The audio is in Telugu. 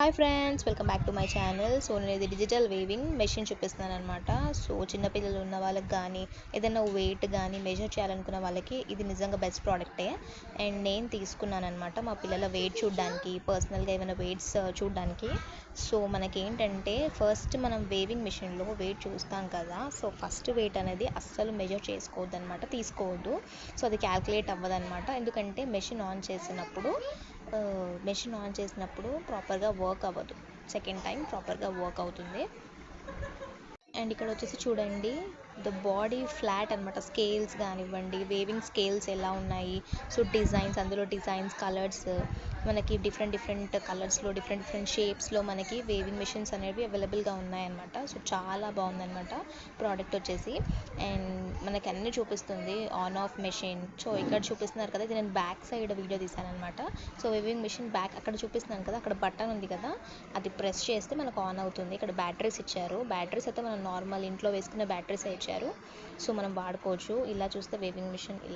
Hi friends, welcome back to my channel. So నేను ఇది డిజిటల్ వేవింగ్ మెషిన్ చూపిస్తున్నాను అనమాట. సో చిన్నపిల్లలు ఉన్న వాళ్ళకి కానీ ఏదైనా వెయిట్ కానీ మెజర్ చేయాలనుకున్న వాళ్ళకి ఇది నిజంగా బెస్ట్ ప్రోడక్టే. అండ్ నేను తీసుకున్నాను అనమాట మా పిల్లల వెయిట్ చూడడానికి, పర్సనల్గా ఏమైనా వెయిట్స్ చూడడానికి. సో మనకేంటంటే ఫస్ట్ మనం వేవింగ్ మెషిన్లో వెయిట్ చూస్తాం కదా. సో ఫస్ట్ వెయిట్ అనేది అస్సలు మెజర్ చేసుకోవద్దు అనమాట, తీసుకోవద్దు. సో అది క్యాల్కులేట్ అవ్వదన్నమాట. ఎందుకంటే మెషిన్ ఆన్ చేసినప్పుడు ప్రాపర్గా వర్క్ అవ్వదు. సెకండ్ టైం ప్రాపర్గా వర్క్ అవుతుంది. అండ్ ఇక్కడ వచ్చేసి చూడండి, ద బాడీ ఫ్లాట్ అనమాట. స్కేల్స్ కానివ్వండి, వేవింగ్ స్కేల్స్ ఎలా ఉన్నాయి. సో డిజైన్స్, అందులో డిజైన్స్, కలర్స్ మనకి డిఫరెంట్ కలర్స్లో, డిఫరెంట్ షేప్స్లో మనకి వేవింగ్ మిషన్స్ అనేవి అవైలబుల్గా ఉన్నాయన్నమాట. సో చాలా బాగుందన్నమాట ప్రోడక్ట్ వచ్చేసి. అండ్ మనకి అన్నీ చూపిస్తుంది, ఆన్ ఆఫ్ మెషిన్. సో ఇక్కడ చూపిస్తున్నారు కదా, ఇది నేను బ్యాక్ సైడ్ వీడియో తీసాను అనమాట. సో వేవింగ్ మిషన్ బ్యాక్ అక్కడ చూపిస్తున్నాను కదా, అక్కడ బటన్ ఉంది కదా, అది ప్రెస్ చేస్తే మనకు ఆన్ అవుతుంది. ఇక్కడ బ్యాటరీస్ ఇచ్చారు. బ్యాటరీస్ అయితే మనం నార్మల్ ఇంట్లో వేసుకునే బ్యాటరీస్ ఇచ్చారు. సో మనం వాడుకోవచ్చు. ఇలా చూస్తే వేవింగ్ మిషన్ ఇలా